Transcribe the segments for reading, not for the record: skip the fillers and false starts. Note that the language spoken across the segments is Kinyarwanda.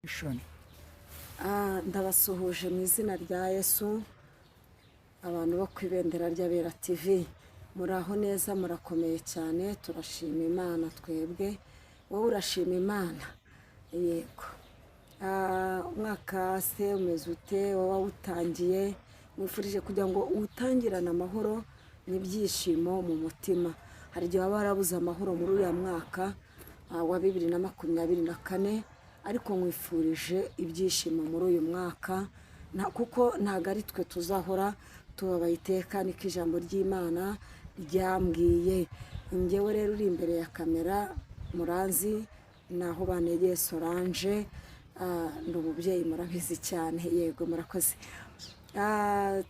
Shoni. Ndabasuhuje mu izina rya Yesu, abantu bo ku ibendera ry'Abera TV, muraho neza, murakomeye cyane, turashima Imana twebwe. Wowe urashima Imana? Yego. Umwaka se umeze ute? Wowe wawutangiye, mwifurije kugira ngo uwutangirane amahoro n'ibyishimo mu mutima. Hari igihe waba warabuze amahoro muri uriya mwaka wa 2024, ariko mwifurije ibyishimo muri uyu mwaka, kuko ntabwo ari twe tuzahora tubabaye iteka, niko ijambo ry'Imana ryambwiye. Njyewe rero uri imbere ya kamera muranzi, naho banegeye Solange, ndi umubyeyi murabizi cyane. Yego, murakoze.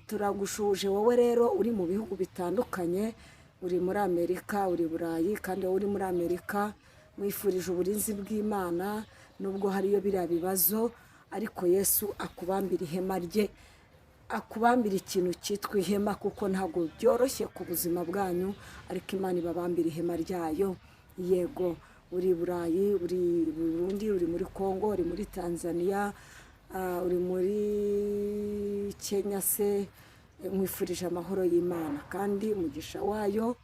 Turagushuje wowe rero uri mu bihugu bitandukanye, uri muri Amerika, uri Burayi, kandi wowe uri muri Amerika mwifurije uburinzi bw'Imana, nubwo hariyo biriya bibazo, ariko Yesu akubambira ihema rye, akubambira ikintu cyitwa ihema, kuko ntabwo byoroshye ku buzima bwanyu, ariko Imana ibabambira ihema ryayo. Yego, uri Burayi, uri Burundi, uri muri Kongo, uri muri Tanzania, uri muri Kenya se, mwifurije amahoro y'Imana kandi umugisha wayo.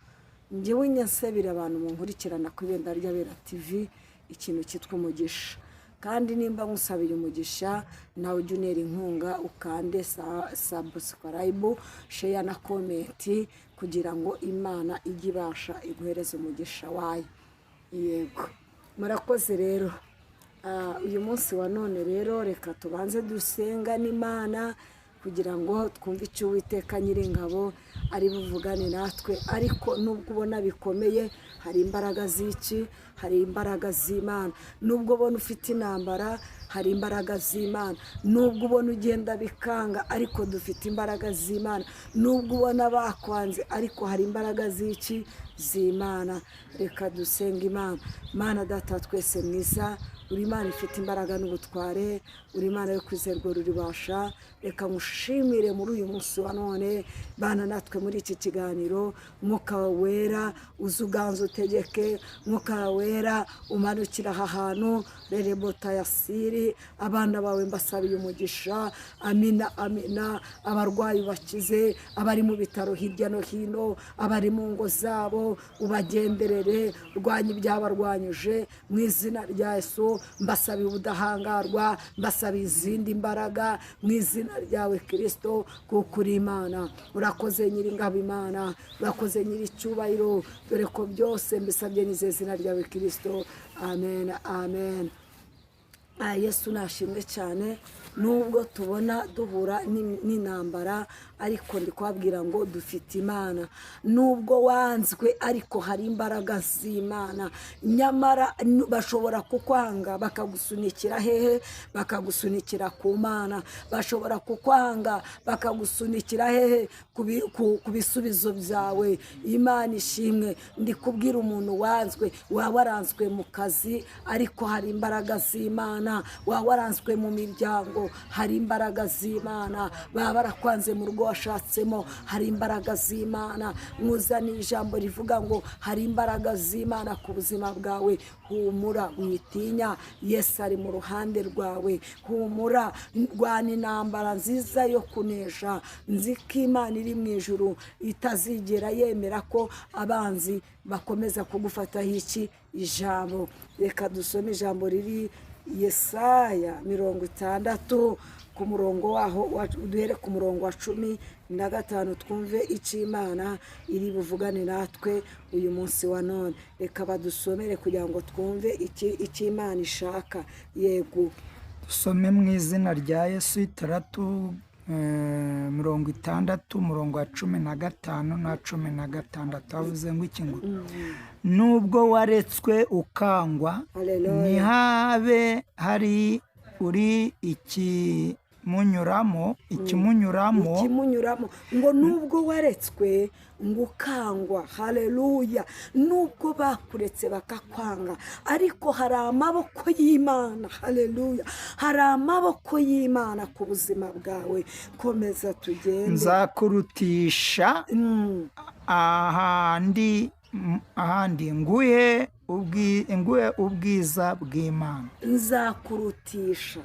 Njyewe nyasabira abantu munkurikirana ku ibendera ry'Abera TV ikintu cyitwa umugisha, kandi nimba nkusabiye umugisha, nawe ujya unera inkunga, ukande subscribe, share na comment, kugira ngo Imana ijye ibasha iguhereza umugisha wayo. Yego, murakoze rero. Uyu munsi wa none rero reka tubanze dusenga n'Imana kugira ngo twumve icyo Uwiteka Nyiringabo ari buvugane natwe. Ariko nubwo ubona bikomeye, hari imbaraga z'iki, hari imbaraga z'Imana. Nubwo ubona ufite intambara, hari imbaraga z'Imana. Nubwo ubona ugenda bikanga, ariko dufite imbaraga z'Imana. Nubwo ubona bakwanze, ariko hari imbaraga z'iki, z'Imana. Reka dusenga Imana. Mana Data twese mwiza, uri Imana ifite imbaraga n'ubutware, uri Imana yo kwizerwa ruribasha. Reka ngushimire muri uyu munsi wa none, bana natwe muri iki kiganiro. Mwuka wera uzi uganza utegeke, Mwuka wera umanukira aha hantu, rerebota ya siri, abana bawe mbasabiye umugisha. Amina, amina. Abarwayi bakize, abari mu bitaro hirya no hino, abari mu ngo zabo, ubagenderere, rwanya ibyabarwanyije mu izina rya Yesu. Mbasabiye ubudahangarwa, mbasabiye izindi mbaraga mu izina ryawe Kristo, kuko uri Imana. Urakoze Nyiringabo Imana, urakoze Nyiricyubahiro, dore ko byose mbisabye ni izina ryawe Kristo. Amen, amen. Yesu nashimwe cyane. Nubwo tubona duhura n'intambara, ariko ndi kubabwira ngo dufite Imana. Nubwo wanzwe, ariko hari imbaraga z'Imana. Nyamara bashobora kukwanga bakagusunikira hehe? Bakagusunikira ku Mana. Bashobora kukwanga bakagusunikira hehe? Ku bisubizo byawe. Imana ishimwe. Ndi kubwira umuntu wanzwe, waba waranzwe mu kazi, ariko hari imbaraga z'Imana. Waba waranzwe mu miryango, hari imbaraga z'Imana. Baba barakwanze mu rugo washatsemo, hari imbaraga z'Imana. Mwuzaniye ijambo rivuga ngo hari imbaraga z'Imana ku buzima bwawe. Humura, witinya, Yesu ari mu ruhande rwawe. Humura, rwana intambara nziza yo kunesha. Nzi ko Imana iri mu ijuru itazigera yemera ko abanzi bakomeza kugufataho iki ijambo. Reka dusome ijambo riri Yesaya 60 ku murongo waho, duhere ku murongo wa 15, twumve icyo Imana iri buvugane natwe uyu munsi wa none. Reka badusomere kugira ngo twumve icyo Imana ishaka. Yego, Dusome mu izina rya Yesu. 60 umurongo wa 15 na 16 havuze ngo iki ngo nubwo waretswe ukangwa, ntihabe hari uri ikimunyuramo ngo nubwo waretswe ngo ukangwa. Haleluya. Nubwo bakuretse bakakwanga, ariko hari amaboko y'Imana. Haleluya. Hari amaboko y'Imana ku buzima bwawe. Komeza tugende. Nzakurutisha ahandi ahandi nguhe ubwiza bw'Imana. nzakurutisha,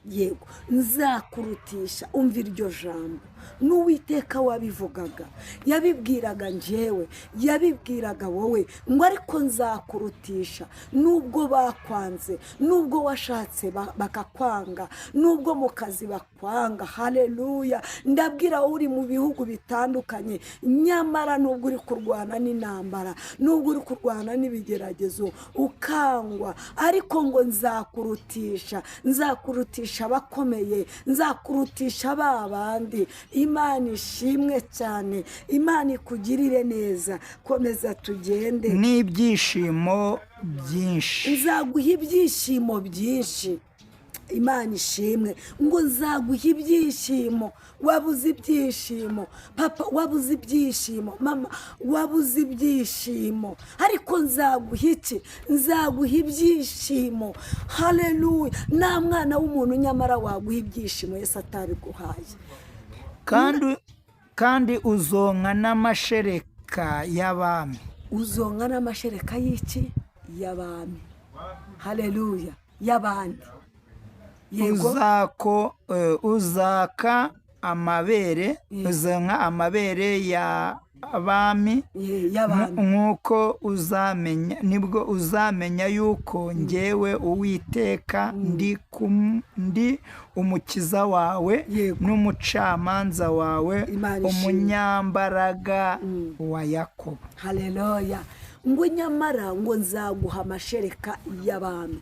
yego nzakurutisha. umva iryo jambo, n'Uwiteka wabivugaga, yabibwiraga njyewe, yabibwiraga wowe, ngo ariko nzakurutisha. nubwo bakwanze, nubwo washatse bakakwanga, nubwo mu kazi bakwanga, haleluya, ndabwira wowe uri mu bihugu bitandukanye, nyamara nubwo uri kurwana n'intambara, nubwo uri kurwana n'ibigeragezo ukangwa, ariko ngo nzakurutisha, nzakurutisha abakomeye, nzakurutisha ba bandi. Imana ishimwe cyane, Imana ikugirire neza. komeza tugende. n'ibyishimo byinshi. nzaguha ibyishimo byinshi. Imana ishimwe, ngo nzaguha ibyishimo. wabuze ibyishimo papa, wabuze ibyishimo mama, wabuze ibyishimo, ariko nzaguha iki? nzaguha ibyishimo. haleluya. nta mwana w'umuntu nyamara waguha ibyishimo Yesu atabiguhaye. kandi uzonka n'amashereka y'abami. uzonka n'amashereka y'iki? y'abami. haleluya. y'abandi. yego. uzaka amabere, uzonka amabere y'abami, nk'uko uzamenya, nibwo uzamenya yuko njyewe Uwiteka ndi umukiza wawe n'umucamanza wawe, umunyambaraga wa Yakobo. haleluya. ngo nyamara ngo nzaguha amashereka y'abami.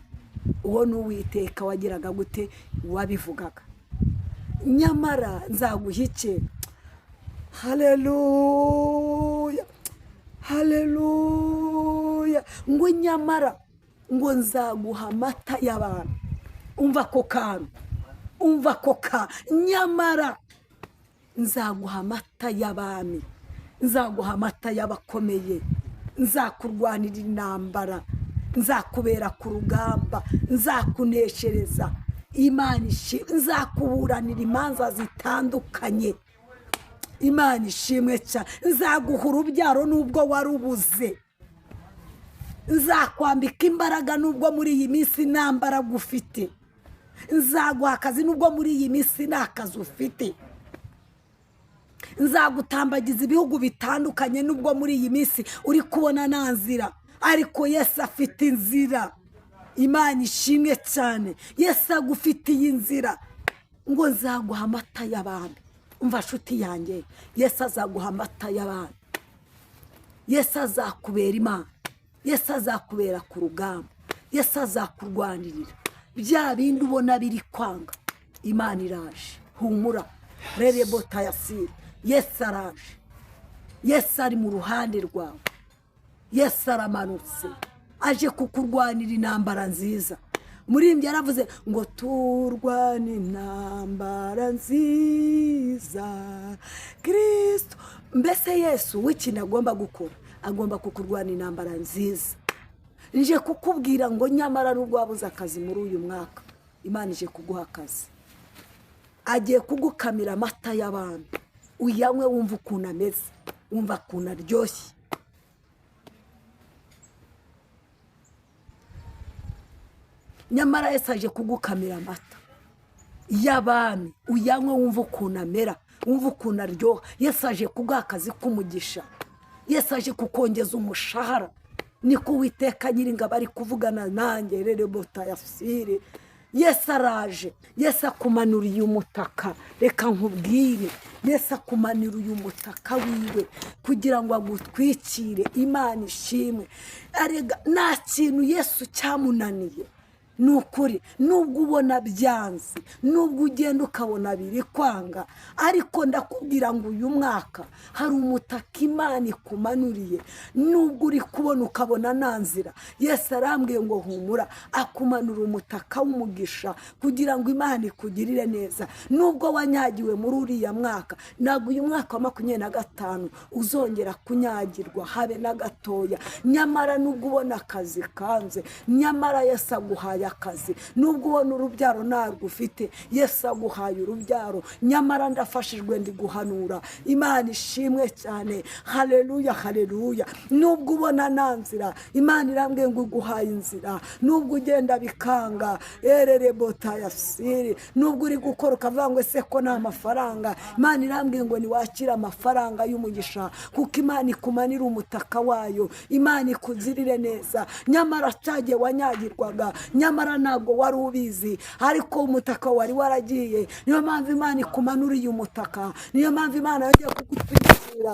uwo ni Uwiteka wagiraga gute? wabivugaga. nyamara nzaguha iki? haleluya, haleluya. ngo nyamara ngo nzaguha amata y'abami. umva ko kantu, umva ko nyamara nzaguha amata y'abami, nzaguha amata y'abakomeye, nzakurwanira intambara, nzakubera ku rugamba, nzakuneshereza. Imana ishimwe, nzakuburanira imanza zitandukanye. Imana ishimwe cyane. nzaguha urubyaro nubwo warubuze, nzakwambika imbaraga nubwo muri iyi minsi nta mbaraga ufite, nzaguha akazi nubwo muri iyi minsi nta kazi ufite, nzagutambagiza ibihugu bitandukanye nubwo muri iyi minsi uri kubona nta nzira, ariko Yesu afite inzira. Imana ishimwe cyane. Yesu agufitiye inzira. ngo nzaguha amata y'abami. umva nshuti yanjye, Yesu azaguha amata y'abami. Yesu azakubera Imana. Yesu azakubera ku rugamba. Yesu azakurwanirira bya bindi ubona biri kwanga. Imana iraje, humura, rere bota yasire. Yesu araje. Yesu ari mu ruhande rwawe. Yesu aramanutse, aje kukurwanira intambara nziza. Murimbyi yaravuze ngo turwane intambara nziza Kristo. mbese Yesu w'ikintu agomba gukora, agomba kukurwana intambara nziza. nje kukubwira ngo nyamara nubwo wabuze akazi muri uyu mwaka, Imana ije kuguha akazi. agiye kugukamira amata y'abami, uyanywe wumva ukuntu ameze, wumva ukuntu aryoshye. nyamara Yesu aje kugukamira amata y'abami, uyanywe wumva ukuntu amera, wumva ukuntu aryoha. Yesu aje kuguha akazi k'umugisha. Yesu aje kukongeza umushahara. niko Uwiteka Nyiringabo ari kuvugana nanjye, rero botayasire. Yesu araje. Yesu akumanuriye umutaka. reka nkubwire, Yesu akumanuriye umutaka wiwe kugira ngo agutwikire. Imana ishimwe. arega nta kintu Yesu cyamunaniye. ni ukuri, nubwo ubona byanze, nubwo ugenda ukabona biri kwanga, ariko ndakubwira ngo uyu mwaka hari umutaka Imana ikumanuriye. nubwo uri kubona ukabona nta nzira, Yesu arambwiye ngo humura, akumanura umutaka w'umugisha kugira ngo Imana ikugirire neza. nubwo wanyagiwe muri uriya mwaka, ntabwo uyu mwaka wa 2025 uzongera kunyagirwa habe na gatoya. nyamara nubwo ubona akazi kanze, nyamara Yesu aguhaye akazi, nubwo ubona urubyaro ntabwo ufite, Yesu aguhaye urubyaro. Nyamara ndafashijwe ndi guhanura. Imana ishimwe cyane. Haleluya, haleluya. Nubwo ubona nta nzira, Imana irambwiye ngo iguhaye inzira. Nubwo ugenda bikanga, ererebotayasiri, nubwo uri gukora ukavuga ngo ese ko nta mafaranga, Imana irambwiye ngo niwakire amafaranga y'umugisha, kuko Imana ikumanira umutaka wayo, Imana ikugirire neza. Nyamara cyagiye wanyagirwaga, nyamara ntabwo wari ubizi, ariko umutaka wari waragiye. Niyo mpamvu Imana ikumanuriye umutaka, niyo mpamvu Imana yagiye kugutwikira.